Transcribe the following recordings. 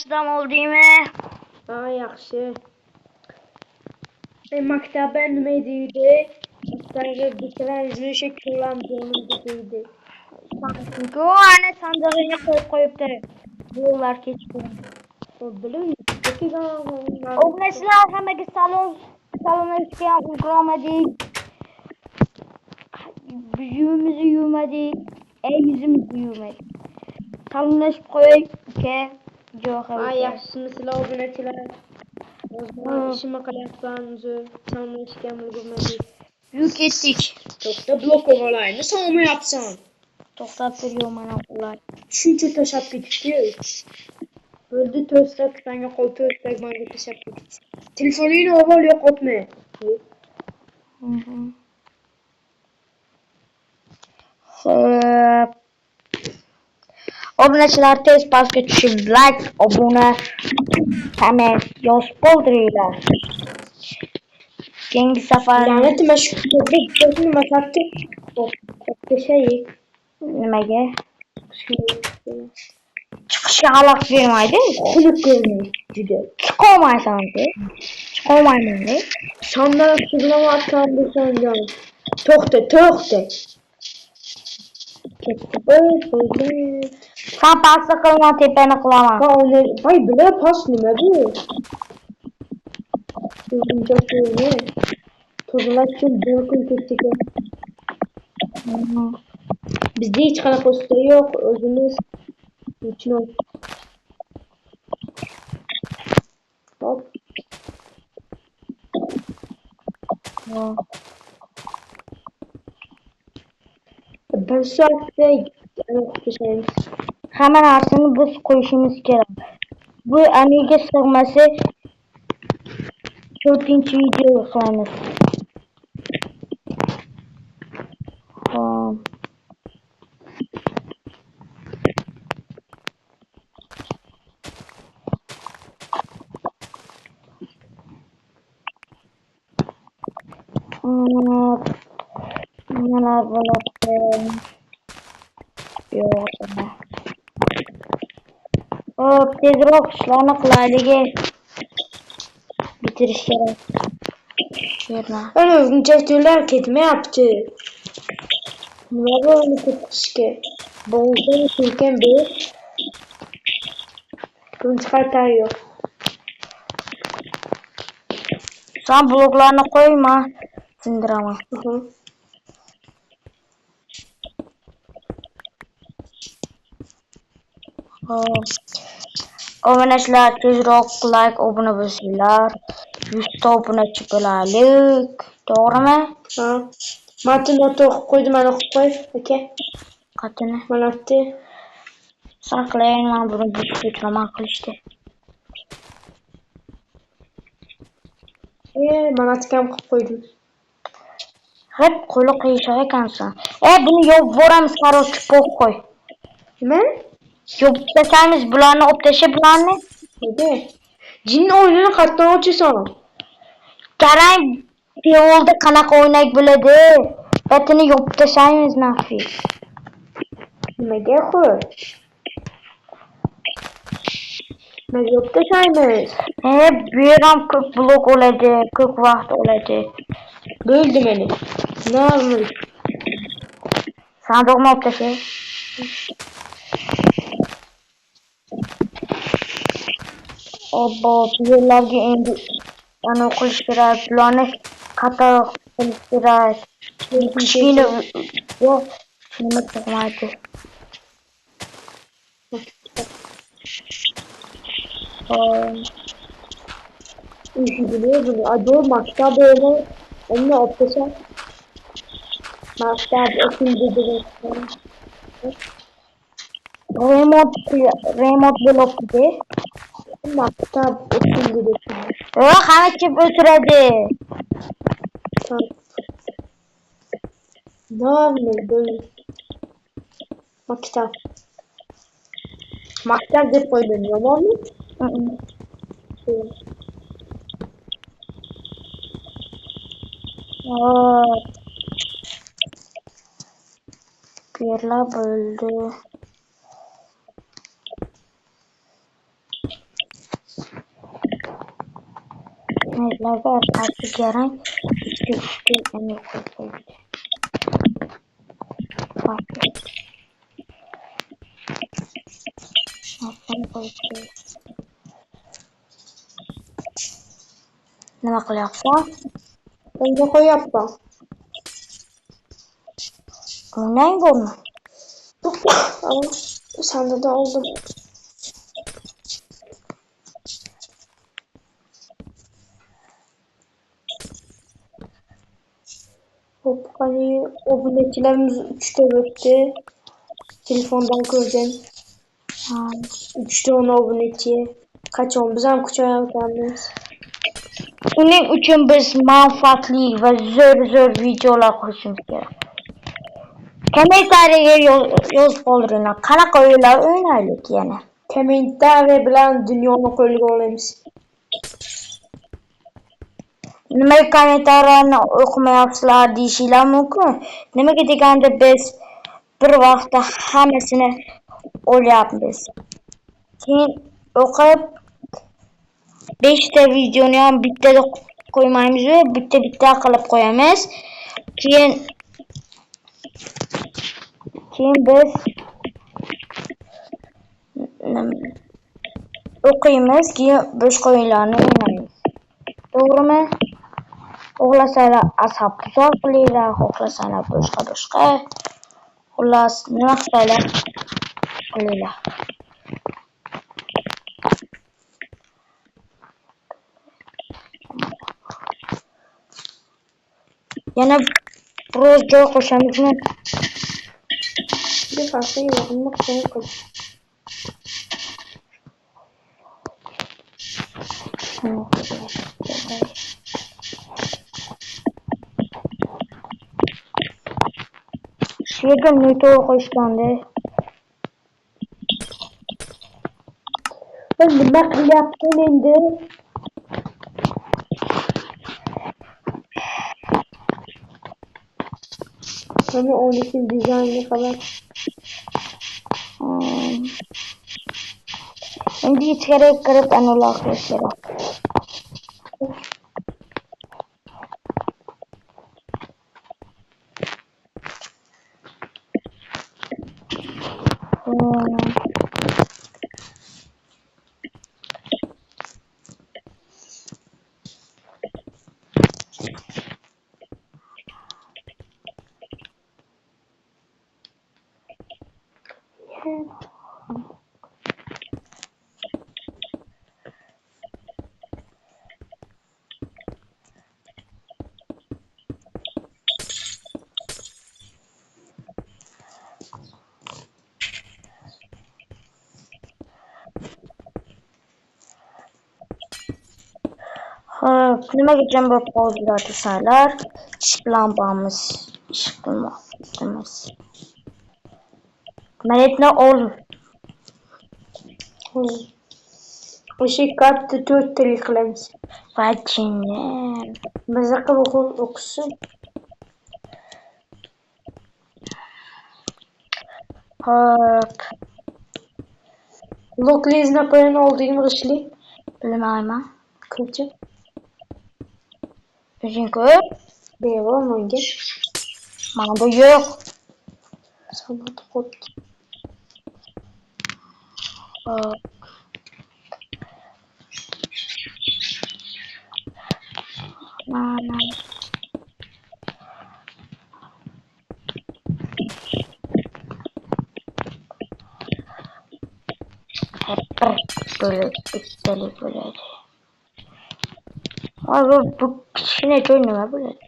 yaxshi dam oldingmi? Ha, yaxshi. Maktabda nima deydi? Maktabga bitirishni shakllantirib deydi. Çünkü o ana sandalye koyup da yollar geçiyor. Bilmiyorum. Oğlaklar hemen salona çıkan uygulama değil. Yüzümüzü yuvmadık. Yüzümüzü yuvmadık. Salonlaşıp koyup ki yok Ha, abi. yaxshi sizlar obunachilar. İşimi qilyapmiz. Tanlashga ulgurmadik. Yük ettik. To'xta, blok olayni sen mi yapsan? To'xtab duruyorum ana ular. Shuncha tashlab ketishdi. Bo'ldi, to'stak senga qol to'stak menga tashlab ketdi. Telefoningni avval yo'qotma. Obunachilar tez pastga tushib, like, obuna, comment yozib qoldiringlar. Keyingi safar La'natima shu to'g'ri nima qildi? O'qishayik. nimaga? Chiqishga xalaqit bermaydi. Xunuk ko'rinadi juda. Chiqolmaysan-ku. Chiqolmayman-da. Sandal suzlamayotgan bo'lsang jon. To'xta. Sen pastni qilma, tepani qilaman. Voy, bular past nima bu? O'zimcha ko'rni. Tozalashga bir kun ketdik. Bizda hech qanaqa usta yo'q, o'zimiz uchun. Hop. Bir soatda o'qishamiz. Hamma narsani biz qo'yishimiz kerak. Bu aniga sig'masa 4-chi video qilamiz. Hop. Neler bo'ladi? Yo'q. Hop, tezroq ishlarni qilaylik. Bitirish kerak. Yerna. Ana unchaklar ketmayapti. Nima bo'ldi ketishga? Bo'lgan ekan bu. Buncha xato yo'q. Sen bloklarni qo'yma, sindiraman. Obunachilar tezroq like, obuna bo'lsanglar, 100 ta obunachi bo'laylik. To'g'rimi? Ha. Matn o'qib qo'ydi, mana o'qib qo'y, aka. Qatini. Manatdi. Saqlang, men buni buzib qilishdi. Manatkam qilib qo'ydim. Hep qo'li qiyshiq ekansan. Buni yopib boramiz, короче, qo'y. Nima? Yopib tashlaymiz bularni, olib tashlab bularni. Nega? Jin o'yinini qatdan ochasan? Qarang, teolda qanaqa o'ynak bo'ladi. Batini yopib tashlaymiz nafi. Nimaga qo'y? Nima yopib tashlaymiz? Bu ham ko'p blok oladi, ko'p vaqt oladi. Bo'ldi mana. Normal. Sanduqni olib tashlay. Obbo, yerlarga endi ana qilish kerak. Bularni qattiq qilish kerak. Kichkina yo'q, nima chiqmaydi. Bunu adı maktab öyle onu optasa maktab okulda direkt remote blok gibi. maktab okulda direkt. Yok, hani çip ötüredi. Normal böyle maktab. Maktab deb koydum, yamanmi? Yerler böldü. Neylerge arkası gelen işte en yukarı. Farklı. Nasıl koyuyor? Nima qilyapsan? Bence koyapma. O'ynang bo'lmi? Ama sende de oldu. Hop hani obunekilerimiz 3'te bitti. Telefondan gördüm. Ha. 3'te 10 obuneki. Kaç 10? Biz hem kuchağa yapamıyoruz. Shuning uchun biz manfaatli va zo'r videolar qilishimiz kerak. Kommentariyaga yozib qoldiringlar. Qanaqa o'yinlar o'ynaylik yana? Kommentariy bilan dunyoni qo'lga olamiz. Nimaga kommentariyani o'qimayapsizlar deyishinglar mumkin. Nimaga deganda biz bir vaqtda hammasini o'ylayapmiz. Keyin o'qib 5 ta videoni ham bittada qo'ymaymiz va bitta qilib qo'yamiz. Keyin biz o'qiymiz, keyin boshqa o'yinlarni o'ynaymiz. To'g'rimi? Xohlasalar asab buzoq qilinglar, xohlasalar boshqa. Xullas, nima qilsanglar qilinglar. Yana biroz joy qo'shamizmi? Bir farklı yorumlu konu koy. Shu yerga monitor qo'yishganda Nima qilyapsan endi? Hani onun için dizaynı falan. endi ichkariga kirib aniqlar qilish kerak. Nimaga jim bo'lib qoldilar desanglar, ish bilan bormiz, ish qilmoqdamiz. Maletni ol. Işık kattı 4 teli kılamiz. Vajini. Bizi qilib o'qisin. Hop. Lokli napoyan olduğum rışli. Bilmayman. Kılcı. O'zing ko'r. Bevar manga. Manda yo'q. Sanat kod. Hop. Mana. Böyle bittalik bo'ladi. Bu kichkina joy nima bo'ladi?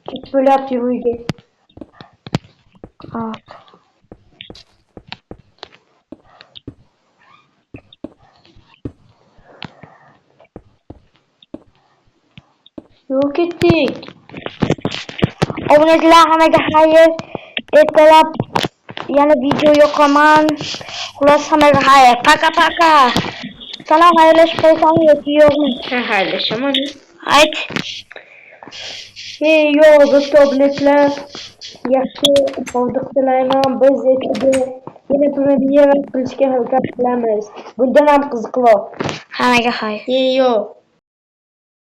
Git böyle yap yürüyge. Hop. Yok ettik. Obunachilar hammaga xayr. Ertalab yana video yoqaman. Xullas hammaga xayr. Paka. Sana xayrlashib qo'ysam yoki yo'qmi? Hayırlaşamadım. Ayt. Hey yo, biz tabletler. Yaxshi sodiq tilayman. Biz etiga yana turadigan va qilishga harakat qilamiz. Bundan ham qiziqroq. Hammaga hay. Hey yo.